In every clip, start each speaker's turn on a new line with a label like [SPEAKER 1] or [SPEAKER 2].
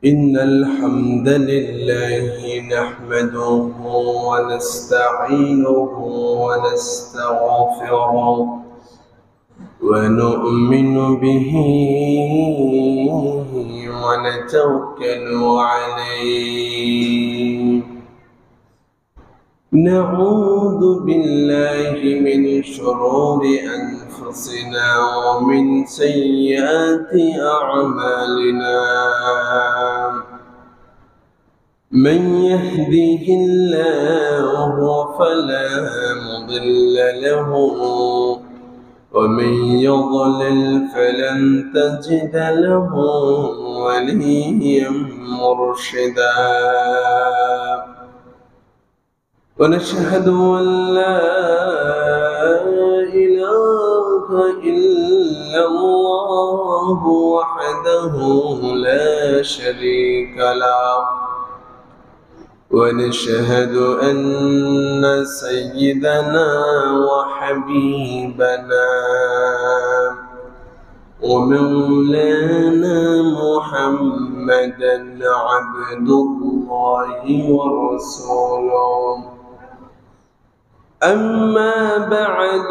[SPEAKER 1] إن الحمد لله نحمده ونستعينه ونستغفره ونؤمن به ونتوكل عليه نعوذ بالله من شرور أنفسنا ومن سيئات أعمالنا من يهده الله فلا مضل له ومن يضلل فلن تجد له وليا مرشدا ونشهد أن لا إله إلا الله وحده لا شريك له ونشهد أن سيدنا وحبيبنا ومولانا محمدا عبد الله ورسوله أما بعد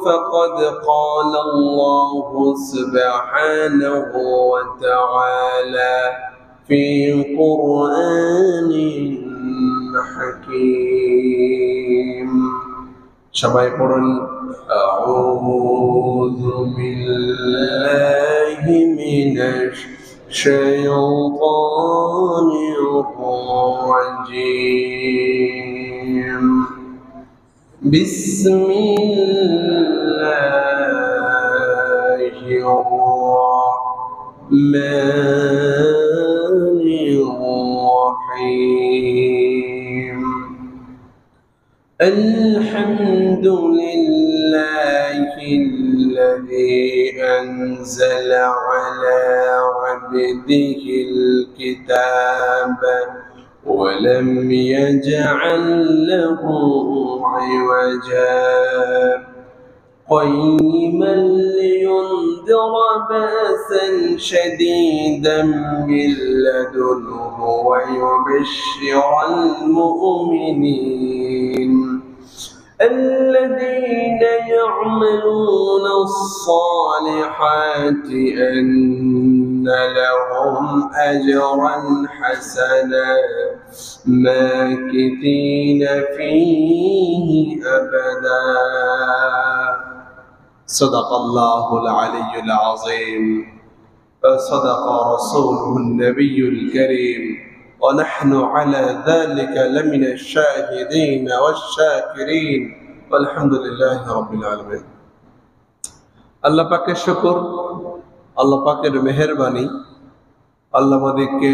[SPEAKER 1] فقد قال الله سبحانه وتعالى في قرآن حكيم সবাই পড়ুন أعوذ بالله من الشيطان الرجيم بسم الله الرحمن الرحيم الحمد لله الذي أنزل على عبده الكتاب ولم يجعل له عوجا قيما لينذر بأسا شديدا من لدنه ويبشر المؤمنين الذين يعملون الصالحات أن لهم أجرا حسنا ماكثين فيه أبدا صدق الله العلي العظيم وصدق رسوله النبي الكريم ونحن على ذلك لمن الشاهدين والشاكرين والحمد لله رب العالمين আল্লাহ পাকের শুকর আল্লাহ পাকের মেহেরবানি আল্লাহ আমাদেরকে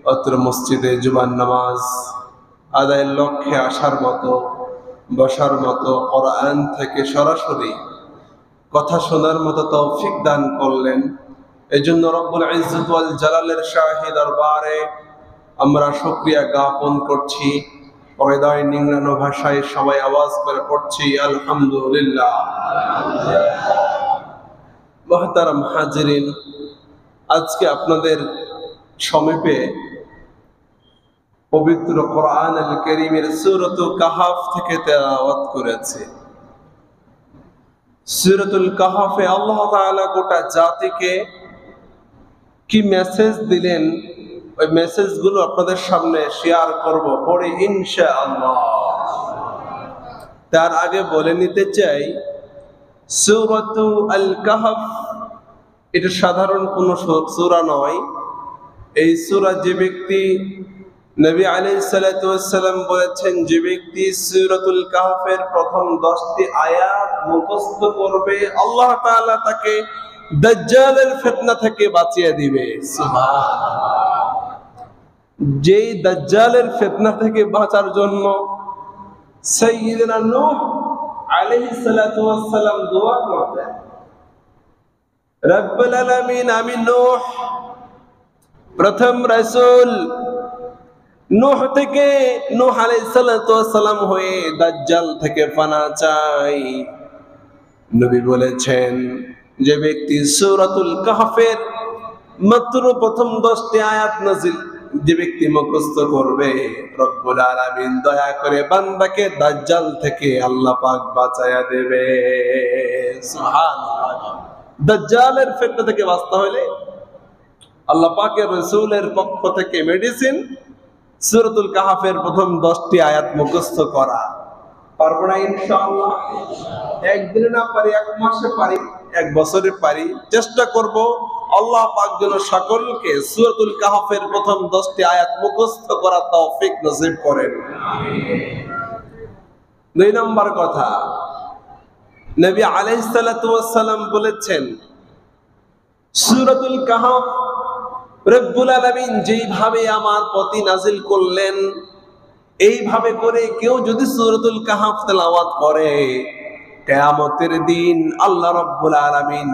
[SPEAKER 1] অত্র মসজিদে জুমার নামাজ আদায়ের লক্ষ্যে আসার মতো বসার মতো কোরআন থেকে সরাসরি কথা শোনার মতো তৌফিক দান করলেন এজন্য রব্বুল ইজ্জত ওয়াল জালালের শাহী দরবারে আমরা শুকরিয়া জ্ঞাপন করছি হৃদয় নিংড়ানো ভাষায় সবাই আওয়াজ করে পড়ছি আলহামদুলিল্লাহ মুহতারাম হাজিরিন আজকে আপনাদের সমীপে পবিত্র কোরআন আল কারীমের সূরাতুল কাহফ থেকে তেলাওয়াত করেছি সূরাতুল কাহফে আল্লাহ তাআলা গোটা জাতিকে কি মেসেজ দিলেন ওই মেসেজগুলো আপনাদের সামনে শেয়ার করব পরে ইনশাআল্লাহ তার আগে বলে নিতে চাই সূরাতুল কাহফ এটা সাধারণ কোনো সূরা নয় এই সূরা যে ব্যক্তি নবী আলাইহিস সালাতু ওয়াস সালাম বলেছেন যে ব্যক্তি সূরাতুল কাহফের প্রথম 10টি আয়াত মুখস্থ করবে আল্লাহ তাআলা তাকে দাজ্জালের ফিতনা থেকে বাঁচিয়ে দিবে সুবহানাল্লাহ যেই দাজ্জালের ফিতনা থেকে বাঁচার জন্য সাইয়্যিদনা নূহ আলাইহিস সালাতু ওয়াস সালাম দোয়া করতেন রব্বুল আলামিন আমি নূহ প্রথম রাসূল নূহ থেকে নূহ আলাইহিস সালাতু ওয়াস সালাম হয়ে দাজ্জাল থেকে পানা চাই নবী বলেছেন যে ব্যক্তি সূরাতুল কাহফের মাত্র প্রথম 10টি আয়াত নাযিল যে ব্যক্তি মুখস্থ করবে, রব্বুল আলামিন দয়া করে বান্দাকে দাজ্জাল থেকে আল্লাহ পাক বাঁচায়া দেবে। সুবহানাল্লাহ। দাজ্জালের ফিতনা থেকে বাঁচতে হলে আল্লাহ পাকের রাসূলের পক্ষ থেকে মেডিসিন সূরাতুল কাহাফের প্রথম 10টি আয়াত মুখস্থ করা। পারবো না ইনশাআল্লাহ? একদিনে না পারি, এক মাসে পারি, এক বছরে পারি, চেষ্টা করব। আল্লাহ পাক যেন সকলকে সূরাতুল কাহাফের প্রথম 10টি আয়াত মুখস্থ করার তৌফিক নসিব করেন। দুই নম্বর কথা, নবী আলাইহিস সালাতু ওয়াস সালাম বলেছেন, সূরাতুল কাহাফ রব্বুল আলামিন যেইভাবে আমার প্রতি নাজিল করলেন, এইভাবে করে কেউ যদি সূরাতুল কাহাফ তেলাওয়াত করে, কিয়ামতের দিন আল্লাহ রাব্বুল আলামিন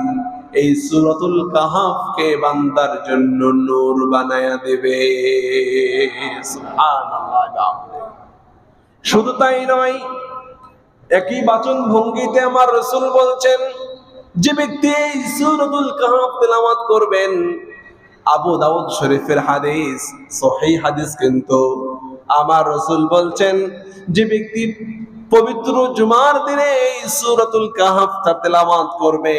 [SPEAKER 1] এই সূরাতুল কাহাফকে বান্দার জন্য নূর বানায়া দেবে। সুবহানাল্লাহ। শুধু তাই নয়, একই বাচন ভঙ্গিতে আমার রাসূল বলছেন, যে ব্যক্তি এই সূরাতুল কাহাফ তেলাওয়াত করবেন, আবু দাউদ শরীফের হাদিস, সহিহ হাদিস, কিন্তু আমার রাসূল বলছেন, যে ব্যক্তি পবিত্র জুমার দিনে এই সূরাতুল কাহাফ তেলাওয়াত করবে,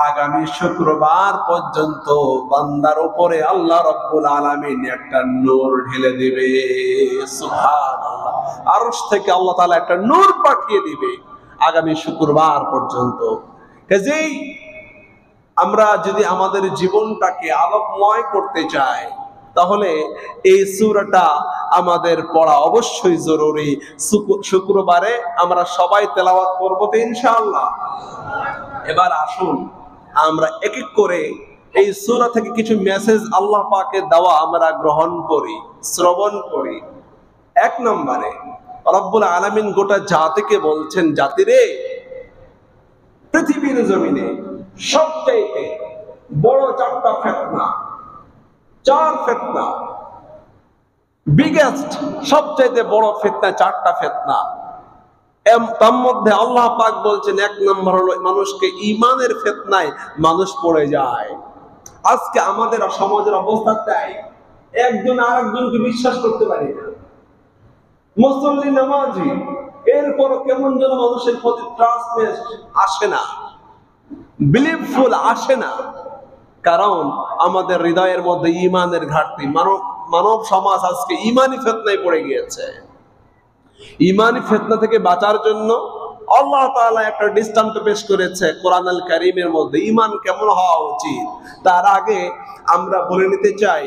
[SPEAKER 1] আগামী শুক্রবার পর্যন্ত বান্দার উপরে আল্লাহ রাব্বুল আলামিন একটা নূর ঢেলে দিবে। সুবহানাল্লাহ। আরশ থেকে আল্লাহ তাআলা একটা নূর পাঠিয়ে দিবে আগামী শুক্রবার পর্যন্ত। কাজেই আমরা যদি আমাদের জীবনটাকে আলোকময় করতে চাই, তাহলে এই সূরাটা আমাদের পড়া অবশ্যই জরুরি। শুক্রবারে আমরা সবাই তেলাওয়াত করব তো ইনশাআল্লাহ। এবার আসুন আমরা এক এক করে এই সূরা থেকে কিছু মেসেজ আল্লাহ পাকের দেওয়া আমরা গ্রহণ করি, শ্রবণ করি। এক নম্বরে রব্বুল আলামিন গোটা জাতিকে বলছেন, জাতিরে, পৃথিবীর জমিনে সবচাইতে বড় 4টা ফিতনা, 4 ফিতনা, বিগেস্ট, সবচাইতে বড় ফিতনা 4টা ফিতনা। তার মধ্যে আল্লাহ পাক বলছেন, 1 নম্বর হলো মানুষকে ঈমানের ফিতনায় মানুষ পড়ে যায়। আজকে আমাদের সমাজের অবস্থা তাই, একজন আরেকজনকে বিশ্বাস করতে পারি না। মুসল্লি, নামাজি, এরপর কেমন যেন মানুষের প্রতি ট্রাস্টনেস আসে না, বিলিভফুল আসে না। কারণ আমাদের হৃদয়ের মধ্যে ঈমানের ঘাটতি। মানব সমাজ আজকে ঈমানি ফিতনায় পড়ে গিয়েছে। ঈমানি ফিতনা থেকে বাঁচার জন্য আল্লাহ তাআলা একটা দৃষ্টান্ত পেশ করেছে কোরআন আল কারীমের মধ্যে, ঈমান কেমন হওয়া উচিত। তার আগে আমরা বলে নিতে চাই,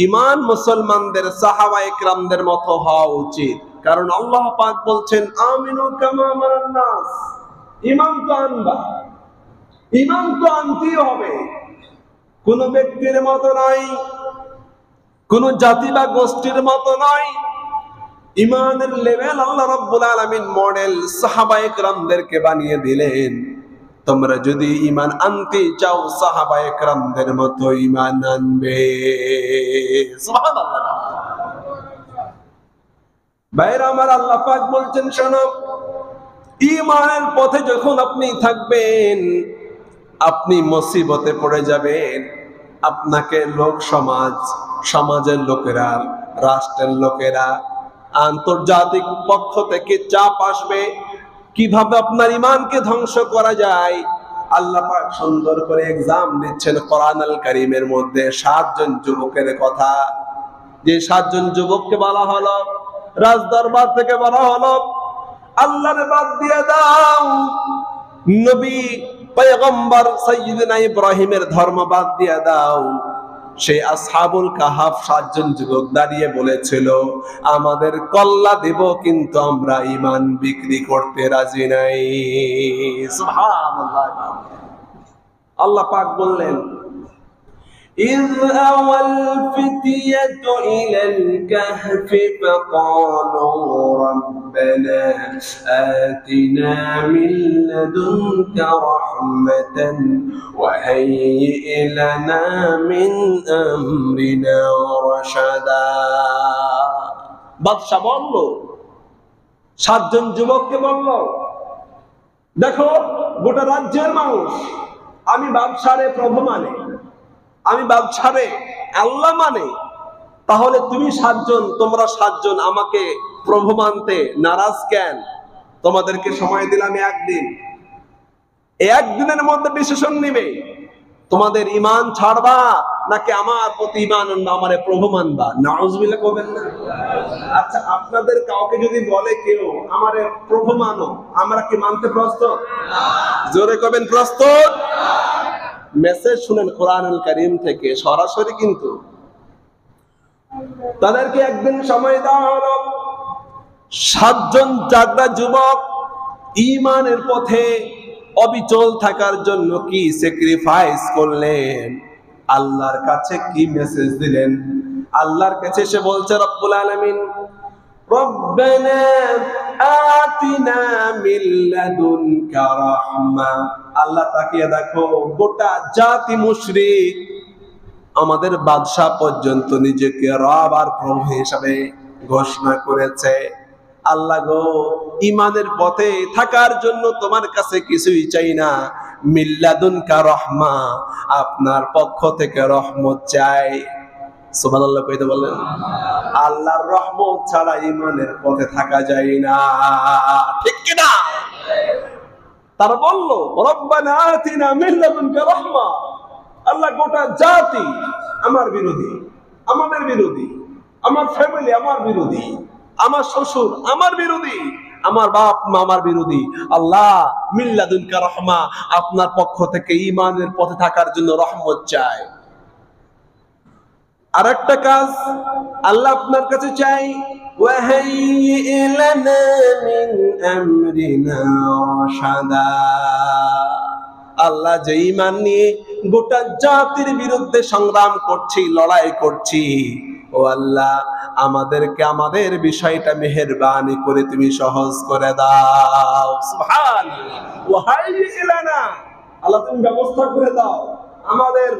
[SPEAKER 1] ঈমান মুসলমানদের সাহাবায়ে কেরামদের মতো হওয়া উচিত। কারণ আল্লাহ পাক বলছেন, আমিনু কামা আমানান নাস। ঈমান তো আনবা, ঈমান তো আনতেই হবে। কোন ব্যক্তির মতো নয়, কোন জাতি বা গোষ্ঠীর মতো নয়। ঈমানের লেভেল আল্লাহ রাব্বুল আলামিন মডেল সাহাবায়ে কেরামদেরকে বানিয়ে দিলেন। তোমরা যদি ঈমান আনতে চাও, সাহাবায়ে কেরামদের মতো ঈমান আনবে। সুবহানাল্লাহ। ভাইরা আমার, আল্লাহ পাক বলছেন, শোনো, ঈমানের পথে যখন আপনি থাকবেন, আপনি মুসিবতে পড়ে যাবেন। আপনাকে লোক সমাজ, সমাজের লোকেরা, রাষ্ট্রের লোকেরা, আন্তর্জাতিক পক্ষ থেকে চাপ আসবে, কিভাবে আপনার ঈমানকে ধ্বংস করা যায়। আল্লাহ পাক সুন্দর করে এক্সাম দিচ্ছেন কোরআন আল কারীমের মধ্যে 7 জন যুবকের কথা। যে 7 জন যুবককে বলা হলো, রাজদরবার থেকে বলা হলো, আল্লাহর বাদ দিয়ে দাও, নবী পয়গম্বর সাইয়্যিদনা ইব্রাহিমের ধর্ম বাদ দিয়ে দাও। সেই আসহাবুল কাহাফ 7 জন যুবক দাঁড়িয়ে বলেছিল, আমাদের কল্লা দেব, কিন্তু আমরা ঈমান বিক্রি করতে রাজি নাই। সুবহানাল্লাহ। আল্লাহ পাক বললেন, إذ أوى الفتية إلى الكهف فقالوا ربنا آتنا من لدنك رحمة وهيئ لنا من أمرنا رشدا। বাদশা বলল, 7 জন যুবককে বলল, দেখো গোটা রাজ্যের মানুষ আমি বাদশারে প্রভু মানে, আমি ব্যবসারে আল্লাহ মানে, তাহলে তুমি 7 জন, তোমরা 7 জন আমাকে প্রভু মানতে নারাজ কেন? তোমাদেরকে সময় দিলাম একদিন, একদিনের মধ্যে ডিসিশন নিবে, তোমাদের ঈমান ছাড়বা নাকি আমার প্রতি ঈমান আনবা, আমারে প্রভু মানবা। নাউজুবিল্লাহ করবেন না? আচ্ছা, আপনাদের কাউকে যদি বলে কেউ আমারে প্রভু মানো, আমরা কি মানতে প্রস্তুত? জোরে করবেন প্রস্তুত? মেসেজ শুনেন কোরআনুল কারীম থেকে সরাসরি, কিন্তু তাদেরকে একদিন সময় দেওয়া হলো। 7 জন জাগরা যুবক ঈমানের পথে অবিচল থাকার জন্য কি স্যাক্রিফাইস করলেন, আল্লাহর কাছে কি মেসেজ দিলেন। আল্লাহর কাছে এসে বলছে রব্বুল আলামিন, রব্বানা আতিনা মিন লাদুনকা রাহমা। আল্লাহ তাকিয়ে দেখো, গোটা জাতি মুশরিক, আমাদের বাদশা পর্যন্ত নিজেকে রব আর প্রভু হিসাবে ঘোষণা করেছে। আল্লাহ গো, ঈমানের পথে থাকার জন্য তোমার কাছে কিছুই চাই না, মিল্লাদুনকা রহমা, আপনার পক্ষ থেকে রহমত চাই। সুবহানাল্লাহ কইতে বলেন। আল্লাহর রহমত ছাড়া ঈমানের পথে থাকা যায় না, ঠিক কি না? তারা বলল রব্বানা আতিনা মিন লাদুনকা রহমা। আল্লাহ, গোটা জাতি আমার বিরোধী, আমাদের বিরোধী, আমার ফ্যামিলি আমার বিরোধী, আমার শ্বশুর আমার বিরোধী, আমার বাপ মা আমার বিরোধী। আল্লাহ, মিন লাদুনকা রহমা, আপনার পক্ষ থেকে ঈমানের পথে থাকার জন্য রহমত চাই। আরেকটা কাজ আল্লাহ আপনার কাছে চাই, ওয়াহাইয়্যি লানা মিন আমরিনা রাশাদা। আল্লাহ, যে ঈমান নিয়ে গোটা জাতির বিরুদ্ধে সংগ্রাম করছি, লড়াই করছি, ও আল্লাহ, আমাদেরকে আমাদের বিষয়টা মেহেরবানি করে তুমি সহজ করে দাও। সুবহানাল্লাহ। ওয়াহাইয়্যি লানা, আল্লাহ তুমি ব্যবস্থা করে দাও, আমাদের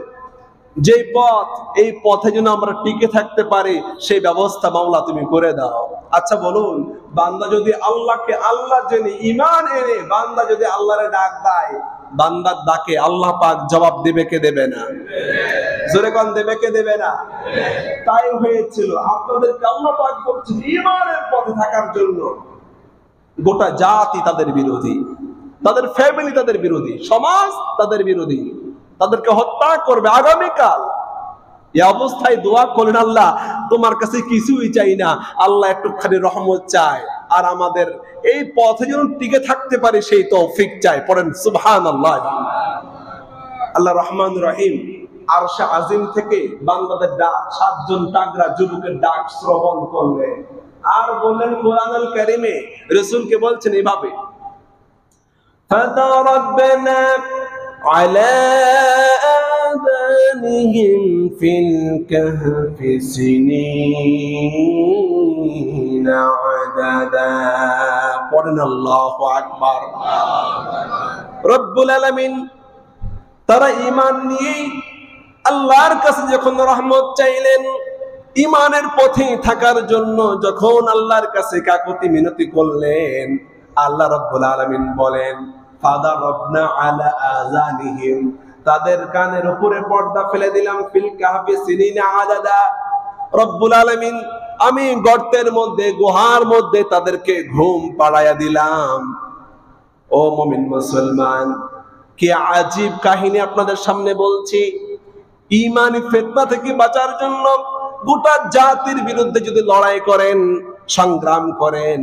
[SPEAKER 1] যে পথ, এই পথে যেন আমরা টিকে থাকতে পারি, সেই ব্যবস্থা মাওলা তুমি করে দাও। আচ্ছা বলুন, বান্দা যদি আল্লাহকে আল্লাহ জেনে ঈমান এনে বান্দা যদি আল্লাহরে ডাক দেয়, বান্দার ডাকে আল্লাহ পাক জবাব দেবে কে দেবে না? জোরে কোন দেবে কে দেবে না? তাই হয়েছিল, আপনাদেরকে আল্লাহ পাক বলছেন ঈমানের পথে থাকার জন্য। গোটা জাতি তাদের বিরোধী, তাদের ফ্যামিলি তাদের বিরোধী, সমাজ তাদের বিরোধী, তাদেরকে হত্যা করবে আগামীকাল। এই অবস্থায় দোয়া করেন, আল্লাহ তোমার কাছে কিছুই চাই না, আল্লাহ একটুখানি রহমত চাই, আর আমাদের এই পথে যেন টিকে থাকতে পারি সেই তৌফিক চাই। পড়েন সুবহানাল্লাহ। আল্লাহ রহমান রহিম আরশে আজিম থেকে বান্দাদের ডাক, 7 জন তাগড়া যুবকের ডাক শ্রবণ করলেন, আর বললেন কোরআনুল কারীমে রাসূলকে বলছেন এভাবে, ফাতারাব্বানা আলা আযানিহিম ফিল কাহফি সিনিনা আদাদা। পড়েন আল্লাহু আকবার। রব্বুল আলামিন তারা ঈমান নিয়ে আল্লাহর কাছে যখন রহমত চাইলেন, ঈমানের পথে থাকার জন্য যখন আল্লাহর কাছে কাকুতি মিনতি করলেন, আল্লাহ রাব্বুল আলামিন বলেন, ফাদারাবনা আলা আযানিহিম, তাদের কানের উপরে পর্দা ফেলে দিলাম, ফিল কাহফি সিনিনা আদাদা। রব্বুল আলামিন আমি গর্তের মধ্যে, গুহার মধ্যে তাদেরকে ঘুম পাড়াইয়া দিলাম। ও মুমিন মুসলমান, কি আজীব কাহিনী আপনাদের সামনে বলছি। ঈমানি ফিতনা থেকে বাঁচার জন্য গোটা জাতির বিরুদ্ধে যদি লড়াই করেন, সংগ্রাম করেন,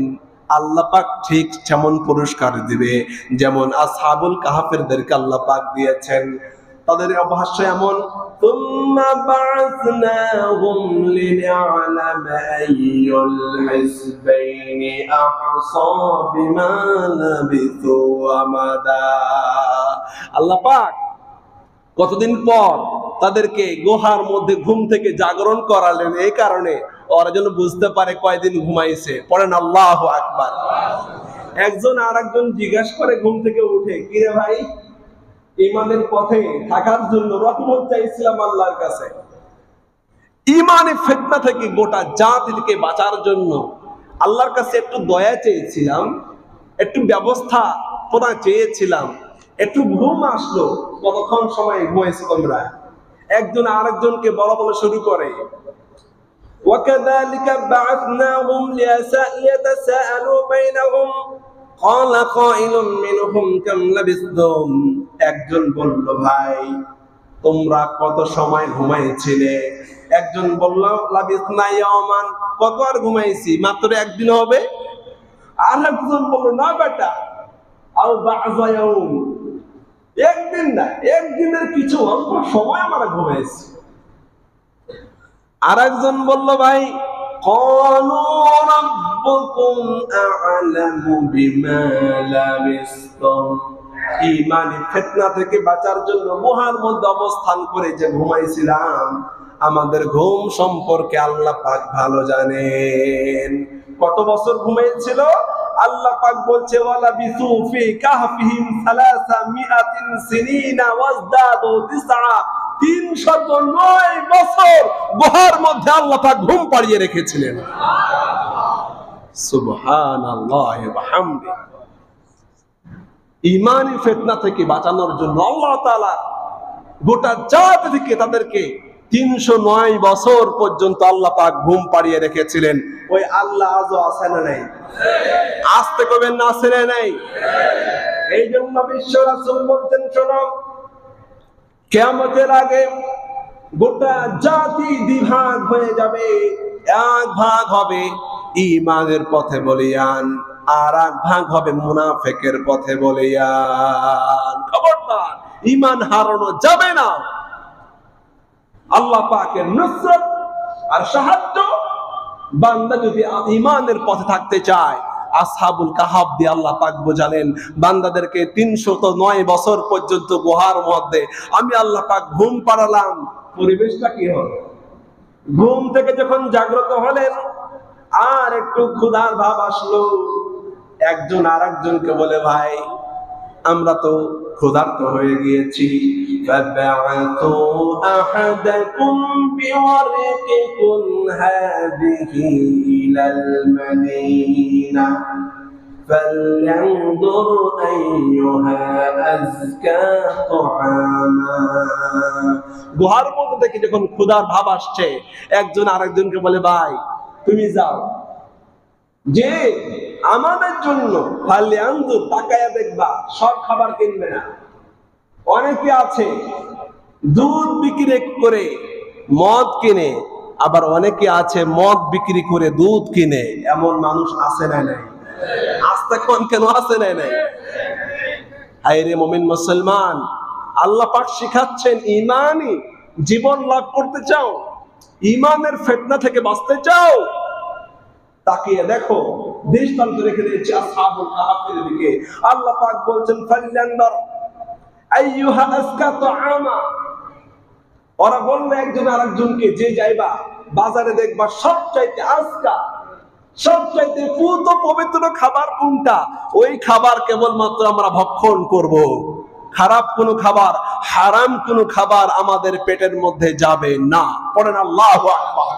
[SPEAKER 1] আল্লাহ পাক ঠিক যেমন পুরস্কার দিবে, যেমন আসহাবুল কাহফেরদেরকে আল্লাহ পাক দিয়েছেন। তাদের অবশ্য এমন, তুম্মা বা'আসনাহুম লিনা'লামা আইয়ুল হিজবাইনি আহসা বিমা লাবিথু আমাদা। আল্লাহ পাক কতদিন পর তাদেরকে গুহার মধ্যে ঘুম থেকে জাগরণ করালেন, এই কারণে ওরা যেন বুঝতে পারে কয়দিন ঘুমাইছে। পড়েন আল্লাহু আকবার। একজন আর একজন জিজ্ঞাসা করে ঘুম থেকে উঠে, কিরে ভাই, ঈমানের পথে থাকার জন্য রহমত চাইছিলাম আল্লাহর কাছে, ঈমানি ফিতনা থেকে গোটা জাতি থেকে বাঁচার জন্য আল্লাহর কাছে একটু দয়া চেয়েছিলাম, একটু ব্যবস্থা করা চেয়েছিলাম, একটু ঘুম আসলো। কতক্ষণ সময় ঘুমাইছো তোমরা? একজন আরেকজনকে বলা বলা শুরু করে। وَكَذَلِكَ بَعَثْنَاهُمْ لِيَتَسَاءَلُوا بَيْنَهُمْ قَالَ قَائِلٌ مِّنْهُمْ كَمْ لَبِثْتُمْ। একজন বলল, ভাই তোমরা কত সময় ঘুমাইছিলে? একজন বলল, লাবিসনা ইয়াওমান, কত আর ঘুমাইছি, মাত্র একদিন হবে। আর একজন বলল, না বেটা, আও বা'যা ইয়াউম, একদিন না, একদিনের কিছু অল্প সময় আমরা ঘুমাইছি। আর একজন বলল, ভাই ক্বালু রাব্বুকুম আ'লামু বিমা লাবিসতুম। ঈমানি ফিতনা থেকে বাঁচার জন্য গুহার মধ্যে অবস্থান করে যে ঘুমাইছিলাম, আমাদের ঘুম সম্পর্কে আল্লাহ পাক ভালো জানেন। কত বছর ঘুমাইছিল আল্লাহ পাক বলছে, ওয়ালা বিসু ফি কাহফিহিম 300 সিনিনা ওয়াজদাদু 9। 309 বছর গুহার মধ্যে আল্লাহ পাক ঘুম পাড়িয়ে রেখেছিলেন। সুবহানাল্লাহি ওয়া বিহামদিহি। ঈমানি ফিতনা থেকে বাঁচানোর জন্য আল্লাহ তাআলা গোটা জাত থেকে তাদেরকে 309 বছর পর্যন্ত আল্লাহ পাক ঘুম পাড়িয়ে রেখেছিলেন। ওই আল্লাহ আজও আছে না নাই? আসতে কবেন না, আছে না নাই? এই জন্য বিশ্ব রাসূল বলতেন, শোনো, কিয়ামতের আগে গোটা জাতি দ্বিভাগ হয়ে যাবে। এক ভাগ হবে ঈমানের পথে বলিয়ান, আর এক ভাগ হবে মুনাফিকের পথে বলিয়ান। খবরদার, ঈমান হারানো যাবে না। আল্লাহ পাকের নুসরত আর সাহায্য বান্দা যদি ঈমানের পথে থাকতে চায়, আসহাবুল কাহাফ দিয়ে আল্লাহ পাক বোঝালেন, বান্দাদেরকে 309 বছর পর্যন্ত গুহার মধ্যে আমি আল্লাহ পাক ঘুম পাড়ালাম। পরিবেশটা কি হলো? ঘুম থেকে যখন জাগ্রত হলেন, আর একটু ক্ষুধার ভাব আসলো। একজন আর একজনকে বলে, ভাই আমরা তো ক্ষুধার্ত হয়ে গিয়েছি। ফাবা'তু আহাদাকুম বিওয়ারিকিকুম হাযিহি ইলাল মাদিনা ফালইনদুর আইয়ুহা আযকা তুআমা। গুহার মধ্যে থেকে যখন ক্ষুধার ভাব আসছে, একজন আরেকজনকে বলে, ভাই তুমি যাও, যে আমাদের জন্য ফালইনদুর, তাকায়া দেখবা, সব খাবার কিনবে না। অনেকে আছে দুধ বিক্রি করে মদ কিনে, আবার অনেকে আছে মদ বিক্রি করে দুধ কিনে। এমন মানুষ আছে না নাই? আস্তে কোন কেন আছে না নাই? হায়রে মুমিন মুসলমান, আল্লাহ পাক শিখাচ্ছেন, ঈমানি জীবন লাভ করতে চাও, ঈমানের ফিতনা থেকে বাঁচতে চাও, তাকিয়ে দেখো, দৃষ্টান্ত রেখে দিয়েছে আসহাবুল কাহাফের দিকে। আল্লাহ পাক বলছেন, ফালইনদুর আইয়ুহা আযকা তুআমা। ওরা বললে একজন আরেকজনকে, যে যাইবা বাজারে দেখবা সবচাইতে আযকা, সবচাইতে পুত পবিত্র খাবার কোনটা, ওই খাবার কেবলমাত্র আমরা ভক্ষণ করব। খারাপ কোনো খাবার, হারাম কোনো খাবার আমাদের পেটের মধ্যে যাবে না। পড়েন আল্লাহু আকবার।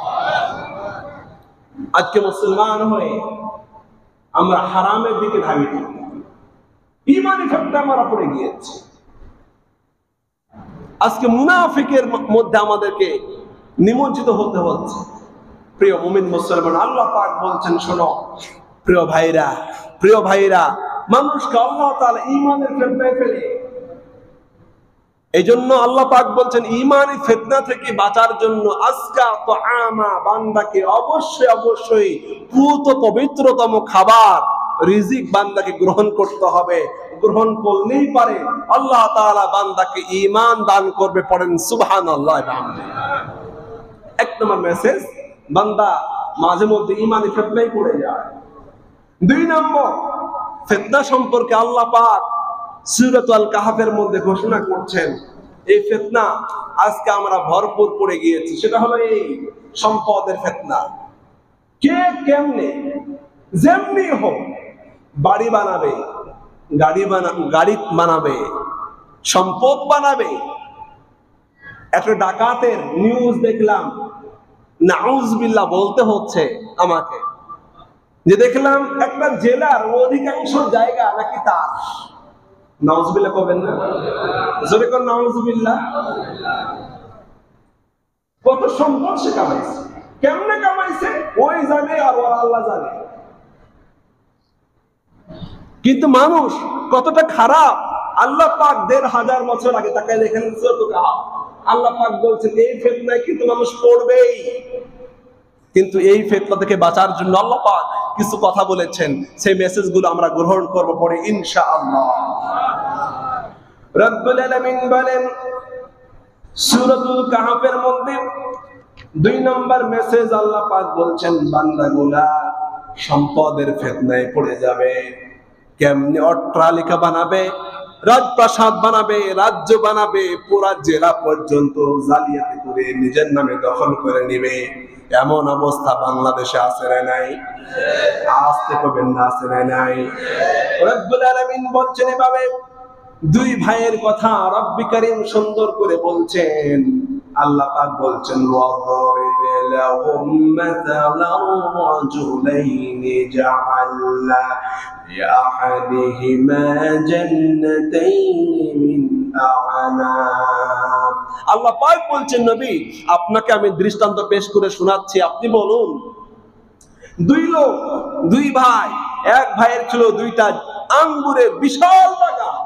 [SPEAKER 1] আজকে মুসলমান হয়ে আমরা হারামের দিকে ধাবিত, ঈমানি ফিতনা আমরা পড়ে গিয়েছি। আজকে মুনাফিকের মধ্যে আমাদেরকে নিমজ্জিত হতে হচ্ছে। প্রিয় মুমিন মুসলমান, আল্লাহ পাক বলছেন, শোনো প্রিয় ভাইরা, প্রিয় ভাইরা, মানুষকে আল্লাহ তাআলা ঈমানের ফিতনায় ফেলে। এই জন্য আল্লাহ পাক বলছেন, ঈমানি ফিতনা থেকে বাঁচার জন্য আযকা তুআমা, বান্দাকে অবশ্যই অবশ্যই পুত পবিত্রতম খাবার, রিজিক বান্দাকে গ্রহণ করতে হবে। গ্রহণ করলেই পারে আল্লাহ তাআলা বান্দাকে ঈমান দান করবে। পড়েন সুবহানাল্লাহ ওয়া বিহামদিহি। এক নম্বর মেসেজ, বান্দা মাঝে মধ্যে ঈমানি ফিতনায় পড়ে যায়। দুই নম্বর, ফিতনা সম্পর্কে আল্লাহ পাক সূরাতুল কাহফের মধ্যে ঘোষণা করছেন, এই ফিতনা আজকে আমরা ভরপুর পড়ে গিয়েছি। সেটা হলো এই সম্পদের ফিতনা। কে কেমনে যেমনি হোক বাড়ি বানাবে, গাড়ি বানাবে, সম্পদ বানাবে। একটা ডাকাতের নিউজ দেখলাম, নাউজুবিল্লাহ বলতে হচ্ছে আমাকে, যে দেখলাম একটা জেলার অধিকাংশ জায়গা নাকি তার। নাউজুবিল্লাহ করবেন না? জোরে কোন নাউজুবিল্লাহ। কত সম্পদ সে কামাইছে, কেমনে কামাইছে ওই জানে আর ওর আল্লাহ জানে। কিন্তু মানুষ কতটা খারাপ, আল্লাহ পাক ১৫০০ বছর আগে তাকে দেখেন আল্লাহ পাক বলছেন এই ফিতনায় কিন্তু মানুষ পড়বেই, কিন্তু এই ফিতনা থেকে বাঁচার জন্য আল্লাহ পাক কিছু কথা বলেছেন, সেই মেসেজগুলো আমরা গ্রহণ করব পরে ইনশাআল্লাহ। রব্বুল আলামিন বলেন সূরাতুল কাহফের মধ্যে ২ নম্বর মেসেজ আল্লাহ পাক বলছেন বান্দাগুলা সম্পদের ফিতনায় পড়ে যাবে। কেমনে অট্টালিকা বানাবে, রাজপ্রাসাদ বানাবে, রাজ্য বানাবে, পুরা জেলা পর্যন্ত জালিয়াতি করে নিজের নামে দখল করে নেবে, এমন অবস্থা বাংলাদেশে আছে না নাই? আসতে কবেন না, আছে না নাই? রব্বুল আলামিন বলছেন এভাবে ২ ভাইয়ের কথা রব্বি কারীম সুন্দর করে বলছেন। আল্লাহ পাক বলছেন ওয়াদরিব লাহুম মাসালান রাজুলাইনি জাআলনা লিআহাদিহিমা জান্নাতাইনি মিন আ'নাব। আল্লাহ পাক বলছেন নবী আপনাকে আমি দৃষ্টান্ত পেশ করে শোনাচ্ছি, আপনি বলুন। ২ লোক, ২ ভাই, এক ভাইয়ের ছিল ২টা আঙ্গুরের বিশাল বাগান,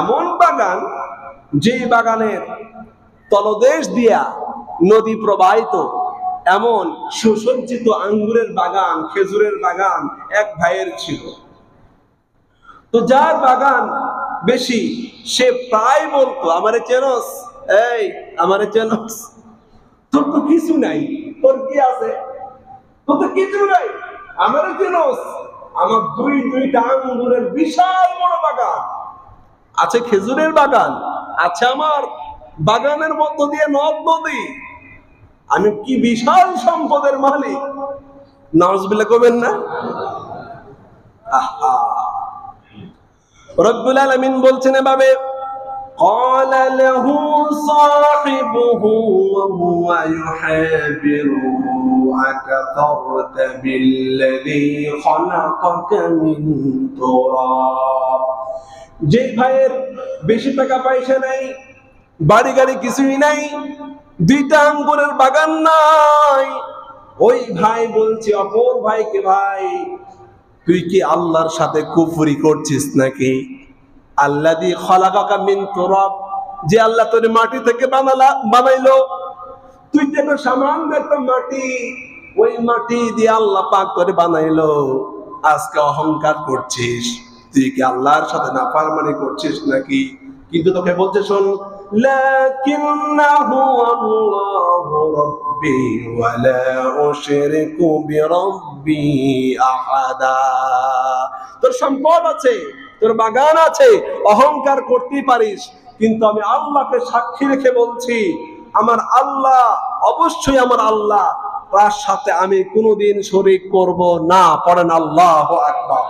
[SPEAKER 1] এমন বাগান যে বাগানের তলদেশ দিয়া নদী প্রবাহিত, এমন সুসজ্জিত আঙ্গুরের বাগান, খেজুরের বাগান এক ভাইয়ের ছিল। তো যার বাগান বেশি সে প্রায় বলতো আমারে চেনস, এই আমারে চেনস, তোর তো কিছু নাই, তোর কি আছে, তোর তো কিছু নাই, আমারে চেনস, আমার ২টা আঙ্গুরের বিশাল বড় বাগান আছে, খেজুরের বাগান আছে, আমার বাগানের মধ্য দিয়ে নদ নদী, আমি কি বিশাল সম্পদের মালিক। নাউজুবিল্লাহ কবেন না? আহা, রব্বুল আলামিন বলছেন এভাবে قال له صاحبه وهو يحاوره أكفرت بالذي خلقك من تراب। যে ভাইয়ের বেশি টাকা পয়সা নাই, বাড়ি গাড়ি কিছুই নাই, 2টা আঙ্গুরের বাগান নাই, ওই ভাই বলছে অপর ভাইকে, ভাই তুই কি আল্লাহর সাথে কুফরি করছিস নাকি? আল্লাযী খালাকাকা মিন তুরাব, যে আল্লাহ তোর মাটি থেকে বানাইলো, তুই যে একটা সামান্য একটা মাটি, ওই মাটি দিয়ে আল্লাহ পাক করে বানাইলো, আজকে অহংকার করছিস, তুই কি আল্লাহর সাথে নাফরমানি করছিস নাকি? কিন্তু তোকে বলছে শোন, লাকিন্নাহু আল্লাহু রাব্বি ওয়া লা উশরিকু বিরাব্বি আহাদা। তোর সম্পদ আছে, তোর বাগান আছে, অহংকার করতেই পারিস, কিন্তু আমি আল্লাহকে সাক্ষী রেখে বলছি আমার আল্লাহ অবশ্যই আমার আল্লাহ, তার সাথে আমি কোনোদিন শরীক করব না। পড়েন আল্লাহু আকবার।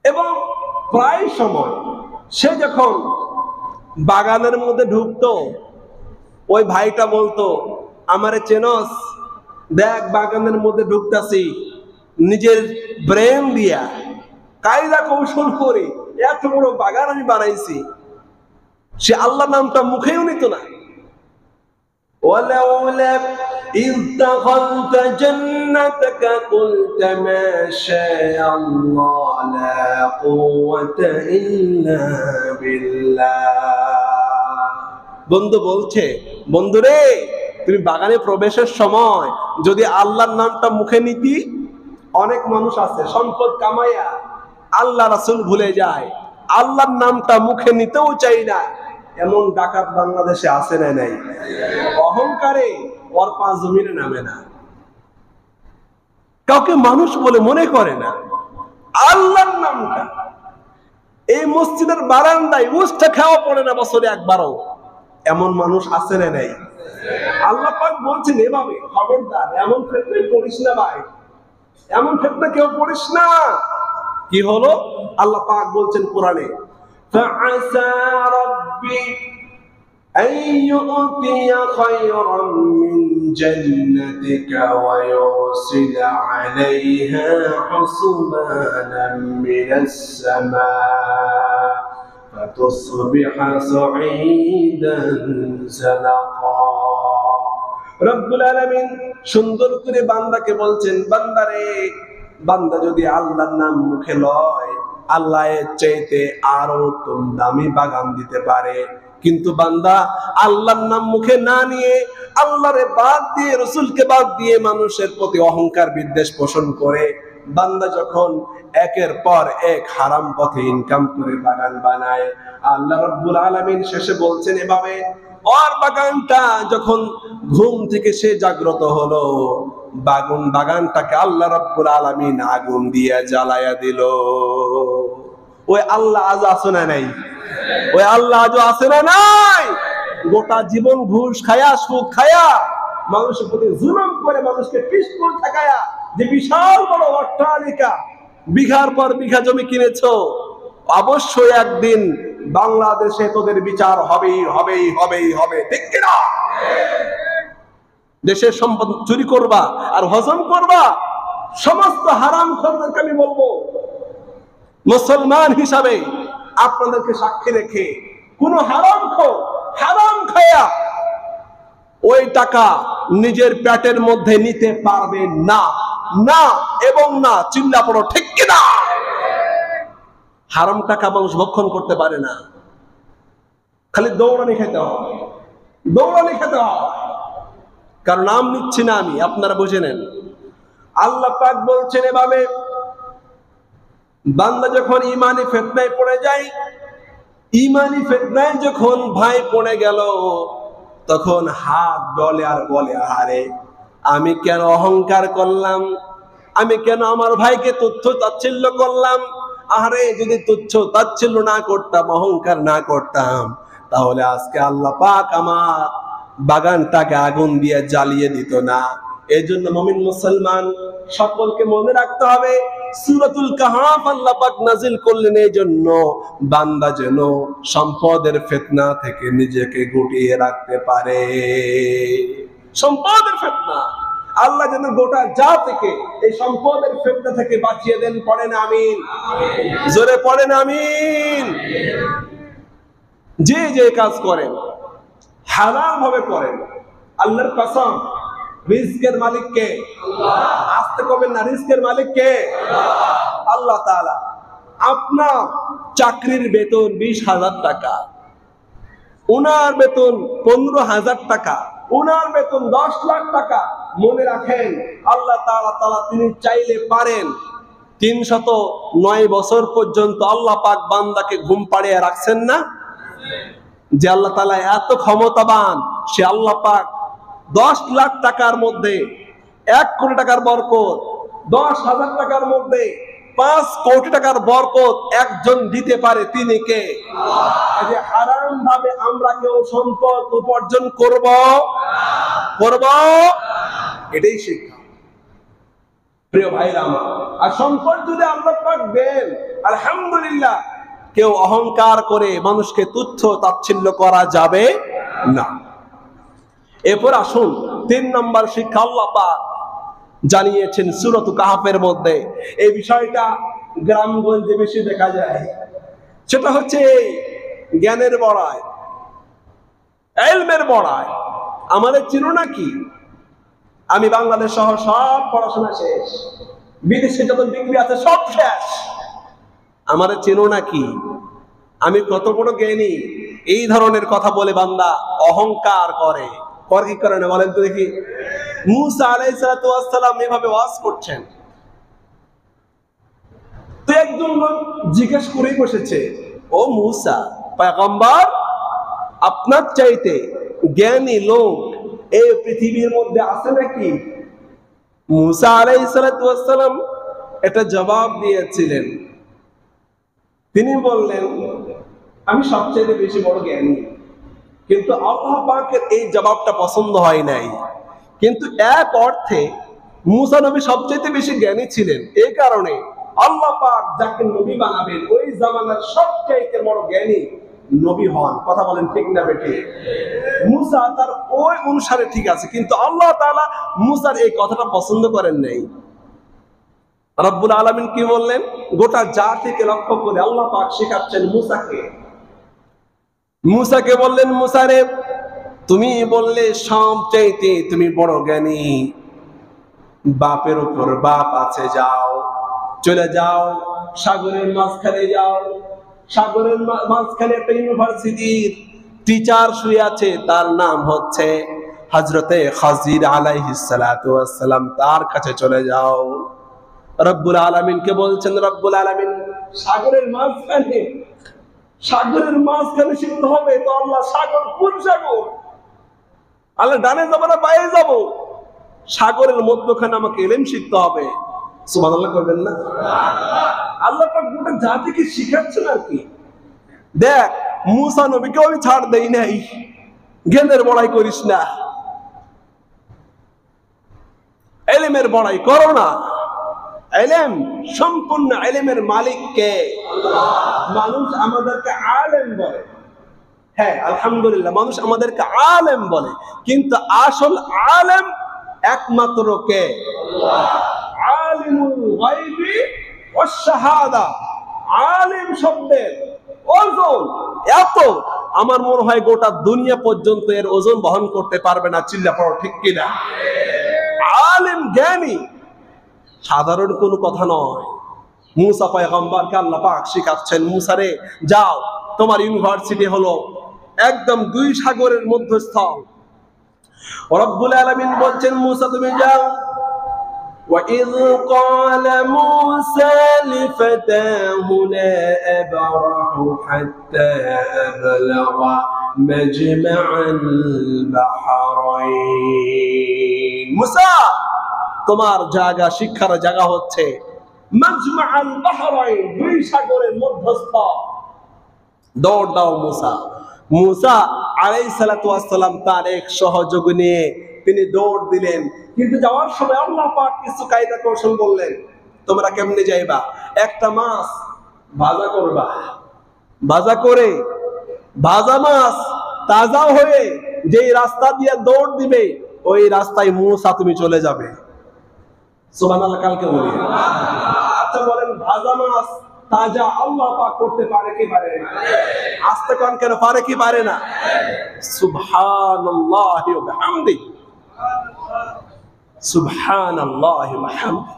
[SPEAKER 1] এবং প্রায় সময় সে যখন বাগানের মধ্যে ঢুকতো, ওই ভাইটা বলতো আমারে চেনস, দেখ বাগানের মধ্যে ঢুকতাছি, নিজের ব্রেন দিয়া কায়দা কৌশল করে এত বড় বাগান আমি বানাইছি। সে আল্লাহ নামটা মুখেও নিত না। ওয়ালাউলা ইয দাখালতা জান্নাতাকা কুলতা মা শাআল্লাহ লা কুওয়াতা ইল্লা বিল্লাহ। বন্ধু বলছে, বন্ধুরে তুমি বাগানে প্রবেশের সময় যদি আল্লাহর নামটা মুখে নিতি, অনেক মানুষ আছে সম্পদ কামাইয়া আল্লাহ রাসূল ভুলে যায়, আল্লাহর নামটা মুখে নিতেও চাই না, এমন ডাকাত বাংলাদেশে আছে না নাই? অহংকারে ওর পা জমিনে নামে না, কাউকে মানুষ বলে মনে করে না। আল্লাহর নামটা এই মসজিদের বারান্দায় উষ্টা খাওয়া পড়ে না বছরে একবারও, এমন মানুষ আছে না নাই? আল্লাহ পাক বলছেন এভাবে, খবরদার এমন ক্ষেত্রে পড়িস না ভাই, এমন ক্ষেত্রে কেউ পড়িস না। কি হলো? আল্লাহ পাক বলছেন কোরআনে, فَعَسَى رَبِّي أَن يُؤْتِيَ خَيْرًا مِّن جَنَّتِكَ وَيُرْسِلَ عَلَيْهَا حُسْبَانًا مِّنَ السَّمَاءِ فتصبح صعيدا زلقا। রব্বুল আলামিন সুন্দর করে বান্দাকে বলছেন, বান্দারে, বান্দা যদি আল্লাহর নাম মুখে লয়, আল্লাহ এর চাইতে আরো দামি বাগান দিতে পারে। কিন্তু বান্দা আল্লাহর নাম মুখে না নিয়ে, আল্লাহরে বাদ দিয়ে, রাসূলকে বাদ দিয়ে মানুষের প্রতি অহংকার বিদ্বেষ পোষণ করে, বান্দা যখন একের পর এক হারাম পথে ইনকাম করে বাগান বানায়, আল্লাহ রাব্বুল আলামিন শেষে বলছেন এভাবে, ওর বাগানটা যখন ঘুম থেকে সে জাগ্রত হলো, বাগানটাকে আল্লাহ রাব্বুল আলামিন আগুন দিয়ে জ্বালায়া দিল। ওই আল্লাহ আজ আছে না নাই? ওই আল্লাহ আজও আছে না নাই? গোটা জীবন ঘুষ খায়া, সুদ খায়া, মানুষের প্রতি জুলুম করে, মানুষকে পিস্তল ঠেকায়া, যে বিশাল বড় অট্টালিকা, বিঘার পর বিঘা জমি কিনেছো, অবশ্যই একদিন বাংলাদেশে তোদের বিচার হবেই হবেই হবেই হবে, ঠিক কিনা? দেশের সম্পদ চুরি করবা আর হজম করবা। সমস্ত হারাম খোরদেরকে আমি বলবো, মুসলমান হিসাবে আপনাদেরকে সাক্ষী রেখে, কোন হারাম খোর হারাম খায়া ওই টাকা নিজের পেটের মধ্যে নিতে পারবে না, না এবং না। চিল্লা পড়ো, ঠিক কিনা? হারাম টাকা মানুষ ভক্ষণ করতে পারে না, খালি দৌড়ানি খেতে হয়, দৌড়ানি খেতে হয়। কারণ নাম নিচ্ছি না আমি, আপনারা বুঝে নেন। আল্লাহ পাক বলছেন এভাবে, বান্দা যখন ইমানি ফিতনায় পড়ে যায়, ইমানি ফিতনায় যখন ভাই পড়ে গেল, তখন হাত ডলে আর বলে, আরে আমি কেন অহংকার করলাম, আমি কেন আমার ভাইকে তুচ্ছ তাচ্ছিল্য করলাম। আরে যদি তুচ্ছ তাচ্ছিল্য না করতাম, অহংকার না করতাম, তাহলে আজকে আল্লাহ পাক আমার বাগানটাকে আগুন দিয়ে জ্বালিয়ে দিত না। এই জন্য মুমিন মুসলমান সকলকে মনে রাখতে হবে, সূরাতুল কাহফ আল্লাহ পাক নাজিল করলেন এই জন্য, বান্দা যেন সম্পদের ফিতনা থেকে নিজেকে গুটিয়ে রাখতে পারে। সম্পদের ফিতনা, আল্লাহ যেন গোটা জাতিকে এই সম্পদের ফিতনা থেকে বাঁচিয়ে দেন। পড়েন আমিন, জোরে পড়েন আমিন। যে যে কাজ করেন হারাম ভাবে করেন, আল্লাহর কসম, রিজকের মালিক কে? আল্লাহ। আসতে কবেন না, রিজকের মালিক কে? আল্লাহ। আল্লাহ তাআলা। আপনার চাকরির বেতন 20,000 টাকা, ওনার বেতন 15,000 টাকা, ওনার বেতন 10 লাখ টাকা। মনে রাখেন, আল্লাহ তাআলা তিনি চাইলে পারেন 309 বছর পর্যন্ত আল্লাহ পাক বান্দাকে ঘুম পাড়িয়ে রাখছেন না? যে আল্লাহ তাআলা এত ক্ষমতাবান, সে আল্লাহ পাক 10 লাখ টাকার মধ্যে 1 কোটি টাকার বরকত, 10,000 টাকার মধ্যে 5 কোটি টাকার বরকত একজন দিতে পারে, তিনি কে? আল্লাহ। যে হারাম ভাবে আমরা কেউ সম্পদ উপার্জন করব? এটাই শিক্ষা, প্রিয় ভাইরা আমার। আর সম্পদ যদি আল্লাহ পাক দেন, আলহামদুলিল্লাহ, কেউ অহংকার করে মানুষকে তুচ্ছ তাচ্ছিল্য করা যাবে না। এরপর আসুন 3 নম্বর শিক্ষা আল্লাহ পাক জানিয়েছেন সূরাতুল কাহফের মধ্যে। এই বিষয়টা গ্রামগঞ্জে বেশি দেখা যায়, সেটা হচ্ছে জ্ঞানের বড়াই, ইলমের বড়াই। আমাদের চিনো নাকি? আমি বাংলাদেশ সহ সব পড়াশোনা শেষ, বিদেশে যত ডিগ্রি আছে সব শেষ, আমাদের চিনো নাকি? আমি কত বড় জ্ঞানী। এই ধরনের কথা বলে বান্দা অহংকার করে। কি করে না বলেন তো দেখি? মুসা আলাইহিস সালাম এভাবে ওয়াজ করছেন, তো একজন লোক জিজ্ঞেস করেই বসেছে, ও মুসা পয়গম্বর, আপনার চাইতে জ্ঞানী লোক এই পৃথিবীর মধ্যে আছে নাকি? মুসা আলাইহিস সালাম এটা জবাব দিয়েছিলেন। তিনি বললেন, আমি সবচেয়ে বেশি বড় জ্ঞানী। কিন্তু আল্লাহ পাকের এই জবাবটা পছন্দ হয় নাই। কিন্তু এক অর্থে মুসা নবী সবচেয়ে বেশি জ্ঞানী ছিলেন। এই কারণে আল্লাহ পাক যাকে নবী বানাবেন, ওই জামানার সবচেয়ে বড় জ্ঞানী নবী হন। কথা বলেন ঠিক না বেটি? মুসা তার ওই অনুসারে ঠিক আছে, কিন্তু আল্লাহ তাআলা মুসার এই কথাটা পছন্দ করেন নাই। রব্বুল আলামিন কি বললেন? গোটা জাতিকে লক্ষ্য করে আল্লাহ পাক শেখাচ্ছেন মুসাকে, মুসাকে বললেন, মুসা রে, তুমি বললে সবচাইতে তুমি বড় জ্ঞানী, বাপের উপর বাপ আছে, যাও, চলে যাও, সাগরের মাঝখানে যাও। সাগরের মাঝখানে একটা ইউনিভার্সিটির টিচার শুয়ে আছে, তার নাম হচ্ছে হযরতে খাজির আলাইহিস সালাতু ওয়াস সালাম, তার কাছে চলে যাও। রব্বুল আলামিনকে বলছেন, রব্বুল আলামিন সাগরের মাঝখানে, সাগরের মাঝখানে শিখতে হবে তো আল্লাহ, সাগর কোন সাগর? আল্লাহ ডানে যাবো না বাইরে যাবো? সাগরের মধ্যখানে আমাকে ইলম শিখতে হবে। সুবহানাল্লাহ করবেন না? আল্লাহ পাক গোটা জাতিকে শিখাচ্ছেন আর কি। দেখ, মুসা নবীকে আমি ছাড় দেই নাই, জ্ঞানের বড়াই করিস না, ইলমের বড়াই করো না। ইলম, সম্পূর্ণ ইলমের মালিক কে? মানুষ আমাদেরকে আলেম বলে, হ্যাঁ আলহামদুলিল্লাহ, মানুষ আমাদেরকে আলেম বলে, কিন্তু আসল আলেম একমাত্র কে? আলিমুল গায়বি ওয়াশ শাহাদা। আলিম শব্দের ওজন এত, আমার মনে হয় গোটা দুনিয়া পর্যন্ত এর ওজন বহন করতে পারবে না। চিল্লা পড়ো ঠিক কিনা? আলিম, জ্ঞানী, সাধারণ কোনো কথা নয়। মুসা পয়গম্বরকে আল্লাহ পাক শিখাচ্ছেন, মুসা রে যাও, তোমার ইউনিভার্সিটি হলো একদম দুই সাগরের মধ্যস্থল। রব্বুল আলামিন বলছেন, মুসা তুমি যাও। وَإِذْ قَالَ مُوسَى لِفَتَاهُ لَا أَبْرَحُ حَتَّى أَبْلُغَ مَجْمَعَ الْبَحْرَيْنِ। মুসা, তোমার জায়গা, শিক্ষার জায়গা হচ্ছে মাজমা আল বাহরাইন, দুই সাগরের মধ্যস্থ। দৌড় দাও মুসা। মুসা আলাইহিস সালাতু ওয়াস সালাম তার এক সহযোগী নিয়ে তিনি দৌড় দিলেন, কিন্তু যাওয়ার সময় আল্লাহ পাক কিছু কায়দা কৌশল বললেন। তোমরা কেমনে যাইবা? একটা মাছ ভাজা করবা, ভাজা করে ভাজা মাছ তাজা হয়ে যেই রাস্তা দিয়ে দৌড় দিবে, ওই রাস্তায় মুসা তুমি চলে যাবে। সুবহানাল্লাহ, কালকে বলি। আচ্ছা বলেন, ভাজা মাছ তাজা আল্লাহ পাক করতে পারে কি পারে না? আস্তে কোন কেন, পারে কি পারে না? সুবহানাল্লাহি ওয়া বিহামদিহি, সুবহানাল্লাহি ওয়া বিহামদিহি।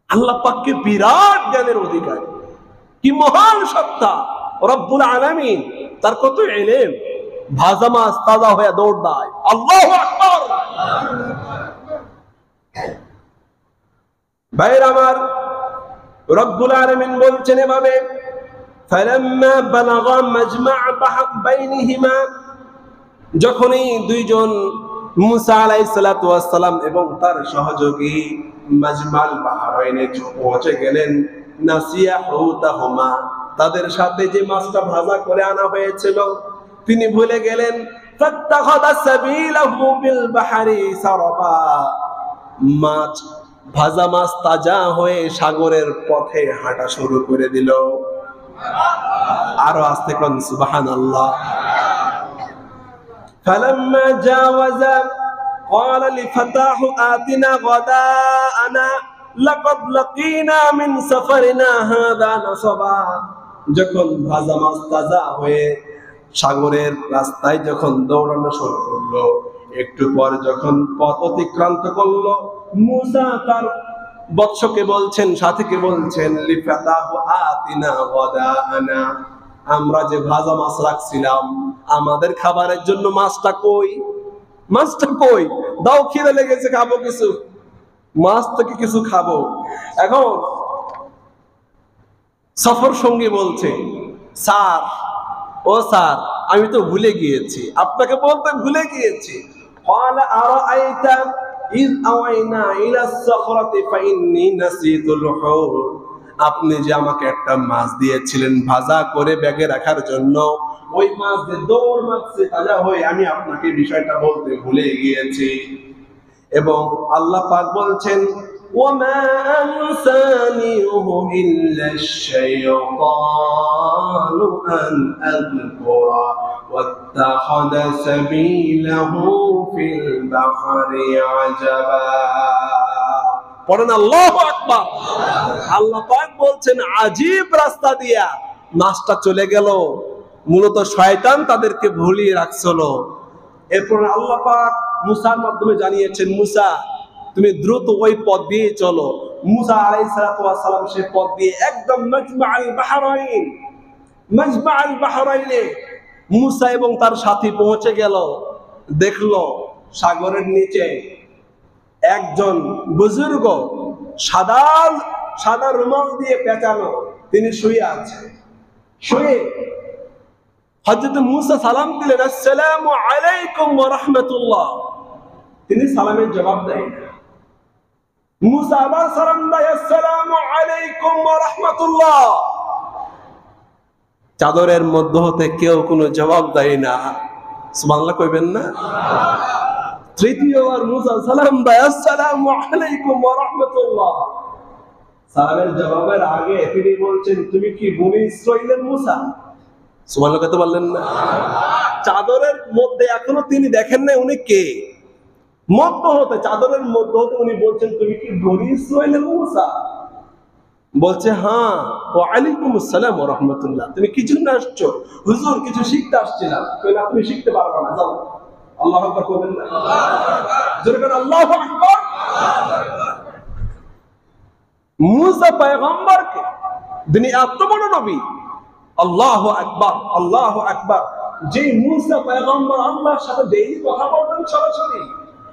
[SPEAKER 1] আল্লাহ পাককে বিরাট জ্ঞানের অধিকারী, কি মহান সত্তা রব্বুল আলামিন, তার কত ইলম। ভাজা মাছ তাজা হয়ে দৌড় দেয়, আল্লাহু আকবার। ভাইরা আমার, রব্বুল আলামিন বলছেন এভাবে, ফালাম্মা বালাগা মাজমা বাইনিহিমা, যখনই দুইজন মুসা আলাইহিস সালাতু ওয়াস সালাম এবং তার সহযোগী মাজমাল বাহরাইনে পৌঁছে গেলেন, নাসিয়া হুতাহুমা, তাদের সাথে যে মাছটা ভাজা করে আনা হয়েছিল তিনি ভুলে গেলেন। ফাত্তাখাযা সাবিলাহু বিল বাহরি সারাবা, মাছ, ভাজা মাছ তাজা হয়ে সাগরের পথে হাঁটা শুরু করে দিল। আরো আস্তে কোন সুবহানাল্লাহ। ফালাম্মা জাওয়াজা ক্বালা লিফাতাহু আতিনা গাদাআনা লাকাদ লাকিনা মিন সাফারিনা হাযা নাসাবা, যখন ভাজা মাছ তাজা হয়ে সাগরের রাস্তায় যখন দৌড়ানো শুরু করলো, একটু পর যখন পথ অতিক্রান্ত করলো, মুসা তার বৎসকে বলছেন, সাথীকে বলছেন, লিফাতাহু আতিনা গাদাআনা, আমরা যে ভাজা মাছ রাখছিলাম আমাদের খাবারের জন্য মাছটা কই? মাছটা কই? দাও, খিদে লেগেছে, খাবো কিছু, মাছ থেকে কিছু খাবো। এখন সফর সঙ্গী বলছে, স্যার, ও স্যার, আমি তো ভুলে গিয়েছি, আপনাকে বলতে ভুলে গিয়েছি। ক্বালা আরাআইতা ইয আওয়াইনা ইলাস সাখরাতি ফাইন্নী নাসিতুল হুর, আপনি যে আমাকে একটা মাছ দিয়েছিলেন ভাজা করে ব্যাগে রাখার জন্য, ওই মাছ যে দৌড় মারছে তাজা হয়ে, আমি আপনাকে বিষয়টা বলতে ভুলে গিয়েছি। এবং আল্লাহ পাক বলছেন, ওয়ামা আনসানিহু ইল্লাশ শাইতানু আন আযকুরা ওয়াত্তাখাযা সাবিলাহু ফিল বাহরি আজাবা। পড়েন আল্লাহু আকবার। আল্লাহ পাক বলছেন, আজীব রাস্তা দিয়া মাছটা চলে গেল, মূলত শয়তান তাদেরকে ভুলিয়ে রাখছিল। এরপর আল্লাহ পাক মুসার মাধ্যমে জানিয়েছেন, মুসা তুমি দ্রুত ওই পথ দিয়ে চলো। মুসা আলাইহিস সালাম সেই পথ দিয়ে একদম মাজমাআল বাহরাইনে মুসা এবং তার সাথী পৌঁছে গেল। দেখলো সাগরের নিচে একজন বুজুর্গ সাদা রুমাল দিয়ে পেঁচানো, তিনি শুয়ে আছে। শুয়ে হযরত মুসা সালাম দিলেন, আসসালামু আলাইকুম ওয়া রাহমাতুল্লাহ। তিনি সালামের জবাব দেন। মুসা আবার সালাম দেয়, আসসালামু আলাইকুম ওয়া রাহমাতুল্লাহ। চাদরের মধ্য হতে কেউ কোনো জবাব দেয় না। সুবহানাল্লাহ কইবেন না? তৃতীয়বার মুসা সালাম দেয়, আসসালামু আলাইকুম ওয়া রাহমাতুল্লাহ। সালামের জবাবের আগে তিনি বলছেন, তুমি কি বনি ইসরাঈলের মুসা? সুবহানাল্লাহ কইতে বললেন না? চাদরের মধ্যে এখনো তিনি দেখেন না উনি কে। মধ্য হতে, চাদরের মধ্য হতে উনি বলছেন, তুমি কি বনি ইসরাঈলের মুসা? বলছে, হ্যাঁ। ওয়া আলাইকুম আসসালাম ওয়া রাহমাতুল্লাহ। তুমি কি জন্য আসছো? হুজুর কিছু শিখতে আসছিলাম। কইলা তুমি শিখতে পারবে না, যাও। আল্লাহু আকবার কইবেন না? জোরে করে আল্লাহু আকবার। মুসা পয়গম্বরকে, যিনি এত বড় নবী, আল্লাহু আকবার, আল্লাহু আকবার, যে মুসা পয়গম্বর আল্লাহর সাথে ডেইলি কথা বলতেন সরাসরি,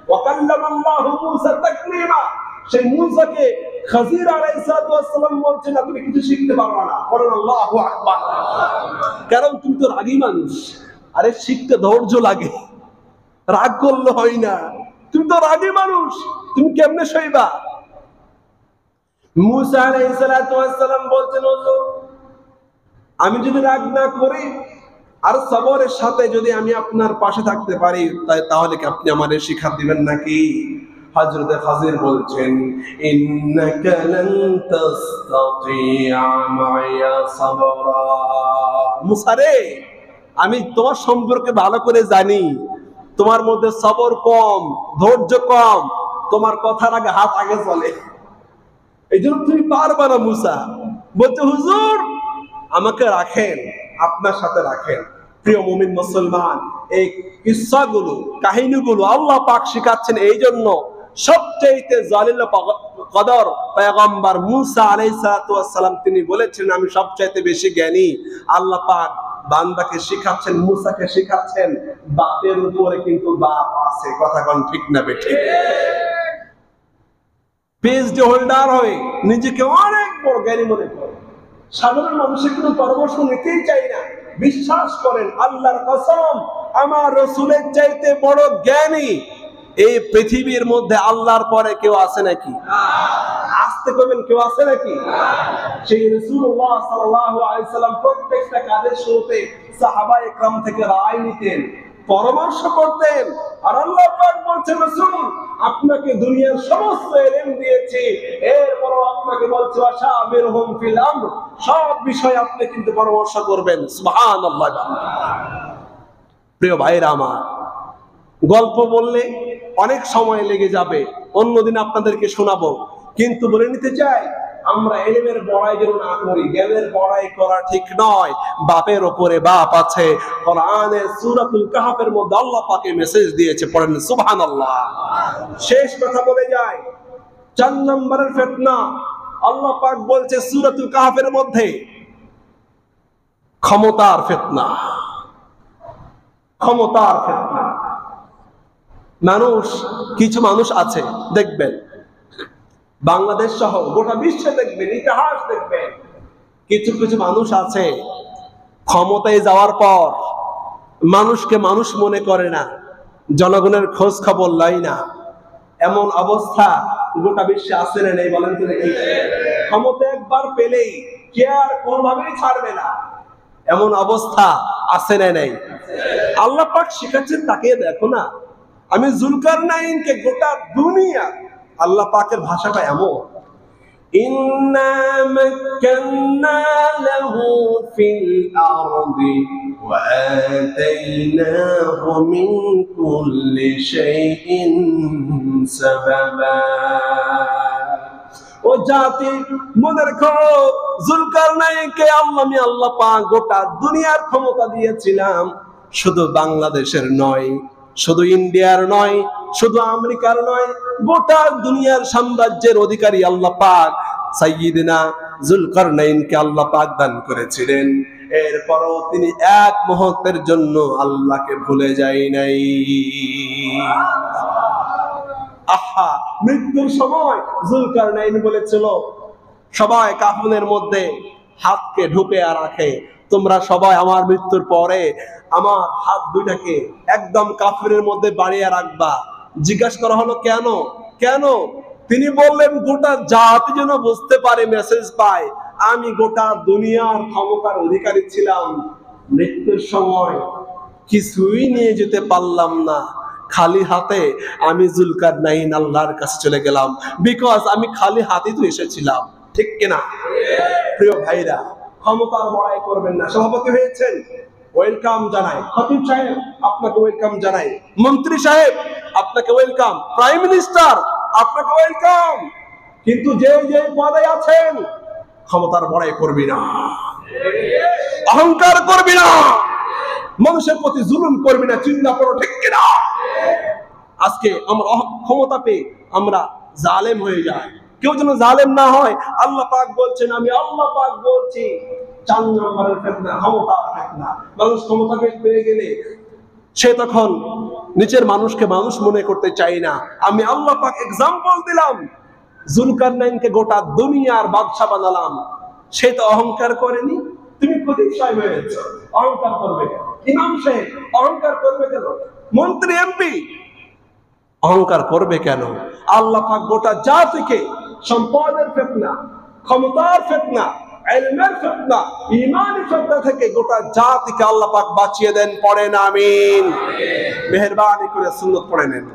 [SPEAKER 1] ওয়া কাল্লামাল্লাহু মুসা তাকলিমা, সেই মুসাকে খাজির আলাইহিস সালাম বলছেন, তুমি কিছু শিখতে পারবে না। বলেন আল্লাহু আকবার। কারণ তুমি তো রাগী মানুষ। আরে শিখতে ধৈর্য লাগে, রাগ করলে হয় না। তুমি তো রাগী মানুষ, তুমি কেমনে সইবা? মুসা আলাইহিস সালাম বলছেন, হুজুর আমি যদি রাগ না করি আর সবরের সাথে যদি আমি আপনার পাশে থাকতে পারি, তাহলে কি আপনি আমাদের শিক্ষা দিবেন নাকি? হযরত খাজির বলছেন, ইন্নাকা লান তাসতাতিআ মা'য়া সাবরা। মুসা রে, আমি তোমার সম্পর্কে ভালো করে জানি, তোমার মধ্যে সবর কম, ধৈর্য কম, তোমার কথার আগে হাত আগে চলে, এই জন্য তুমি পারবা না। মুসা বলছে, হুজুর আমাকে রাখেন, আপনার সাথে রাখেন। প্রিয় মুমিন মুসলমান, এই কিসসাগুলো, কাহিনীগুলো আল্লাহ পাক শিখাচ্ছেন এই জন্য, সবচেয়ে জালিল কদর পয়গম্বর মুসা আলাইহিস সালাম তিনি বলেছেন, আমি সবচেয়ে বেশি জ্ঞানী। আল্লাহ পাক বান্দাকে শিখাচ্ছেন, মুসাকে শিখাচ্ছেন, বাপের উপরে কিন্তু বাপ আছে। কথা কোন ঠিক না বেঠিক? পিএইচডি হোল্ডার হয়ে নিজেকে অনেক বড় জ্ঞানী মনে করে, সাধারণ মানুষের কোনো পরামর্শ নিতেই চাই না। বিশ্বাস করেন, আল্লাহর কসম, আমার রাসূলের চাইতে বড় জ্ঞানী এই পৃথিবীর মধ্যে আল্লাহর পরে কেউ আছে নাকি? আসতে কইবেন, কেউ আছে নাকি? সেই রাসূলুল্লাহ সাল্লাল্লাহু আলাইহি সাল্লাম প্রত্যেকটা কাজের শুরুতে সাহাবায়ে কেরাম থেকে রায় নিতেন, পরামর্শ করতেন। আর আল্লাহ পাক বলছেন, রাসূল আপনাকে দুনিয়ার সমস্ত ইলম দিয়েছি, এরপরও আপনাকে বলছি ওয়াশাবিরহুম ফিল আমর, সব বিষয়ে আপনি কিন্তু পরামর্শ করবেন। সুবহানাল্লাহ। প্রিয় ভাইরা আমার, গল্প বললে অনেক সময় লেগে যাবে, অন্যদিন আপনাদেরকে শোনাবো, কিন্তু বলে নিতে চাই, আমরা ইলমের বড়াই যেন না করি। জ্ঞানের বড়াই করা ঠিক নয়। বাপের উপরে বাপ আছে। কোরআনের সূরাতুল কাহফের মধ্যে আল্লাহ পাক মেসেজ দিয়েছে, পড়েন সুবহানাল্লাহ। শেষ কথা বলে যায়, 4 নম্বরের ফিতনা আল্লাহ পাক বলছে সূরাতুল কাহফের মধ্যে, ক্ষমতার ফিতনা। ক্ষমতার ফিতনা। কিছু মানুষ আছে, দেখবেন বাংলাদেশ সহ গোটা বিশ্বে দেখবেন, ইতিহাস দেখবেন, কিছু কিছু মানুষ আছে ক্ষমতায় যাওয়ার পর মানুষকে মানুষ মনে করে না, জনগণের খোঁজ খবর লয় না। এমন অবস্থা গোটা বিশ্বে আছে না নেই? বলেন তো দেখি। ক্ষমতা একবার পেলেই কে আর কোনোভাবেই ছাড়বে না, এমন অবস্থা আছে না নেই? আল্লাহ পাক শিখাচ্ছেন, তাকে দেখো না। আমি জুলকারনাইনকে গোটা দুনিয়া, আল্লাহ পাকের ভাষাটা এমন, ইন্না মাক্কান্না লাহু ফিল আরদি ওয়া আতাইনাহু মিন কুল্লি শাইইন সাবাবা ও জাতি মনে রেখো, জুলকারনাইনকে আল্লাহ পাক গোটা দুনিয়ার ক্ষমতা দিয়েছিলাম। শুধু বাংলাদেশের নয়, শুধু ইন্ডিয়ার নয়, শুধু আমেরিকার নয়, গোটা দুনিয়ার সাম্রাজ্যের অধিকারী আল্লাহ পাক সাইয়্যিদিনা জুলকারনাইনকে আল্লাহ পাক দান করেছিলেন। এরপরও তিনি এক মুহূর্তের জন্য আল্লাহকে ভুলে যায় নাই। আহা, মৃত্যুর সময় জুলকারনাইন বলেছিল, সবাই কাফনের মধ্যে হাতকে ঢুকে রাখে, তোমরা সবাই আমার মৃত্যুর পরে আমার হাত দুইটাকে একদম কাফনের মধ্যে বাড়িয়ে রাখবা। জিজ্ঞাসা করা হলো কেন কেন? তিনি বললেন গোটা জাতি যেন বুঝতে পারে, মেসেজ পায়, আমি গোটা দুনিয়ার ক্ষমতার অধিকারী ছিলাম, মৃত্যুর সময় কিছুই নিয়ে যেতে পারলাম না, খালি হাতে আমি জুলকারনাইন আল্লাহর কাছে চলে গেলাম, বিকজ আমি খালি হাতে তো এসেছিলাম। ঠিক কিনা প্রিয় ভাইরা? ক্ষমতার বড়াই করবেন না। সভাপতি হয়েছেন, ওয়েলকাম জানাই। খতিব সাহেব, আপনাকে ওয়েলকাম জানাই। মন্ত্রী সাহেব, আপনাকে ওয়েলকাম। প্রাইম মিনিস্টার, আপনাকে ওয়েলকাম। কিন্তু যে যে পদে আছেন, ক্ষমতার বড়াই করবি না, অহংকার করবি না, মানুষের প্রতি জুলুম করবি না। চিন্তা করো, ঠিক কিনা? আজকে আমরা ক্ষমতা পেয়ে আমরা জালেম হয়ে যাই। কেউ যেন জালেম না হয়। আল্লাহ পাক বলছেন, আমি আল্লাহ পাক বলছি, 4 নম্বরের ফিতনা, ক্ষমতা ফিতনা। মানুষ ক্ষমতা পেয়ে গেলে সে তখন নিচের মানুষকে মানুষ মনে করতে চাই না। আমি আল্লাহ পাক এক্সাম্পল দিলাম, জুলকারনাইনকে গোটা দুনিয়ার বাদশা বানালাম, সে তো অহংকার করেনি। তুমি খতিব সাহেব হয়েছে, অহংকার করবে কেন? ইমাম সাহেব অহংকার করবে কেন? মন্ত্রী এমপি অহংকার করবে কেন? আল্লাহ পাক গোটা জাতিকে সম্পদের ফিতনা, ক্ষমতার ফিতনা, ইলমের ফিতনা, ঈমানের ফিতনা থেকে গোটা জাতিকে আল্লাহ পাক বাঁচিয়ে দেন। পড়েন আমিন। মেহেরবানি করে সুন্নাত পড়ে নেন।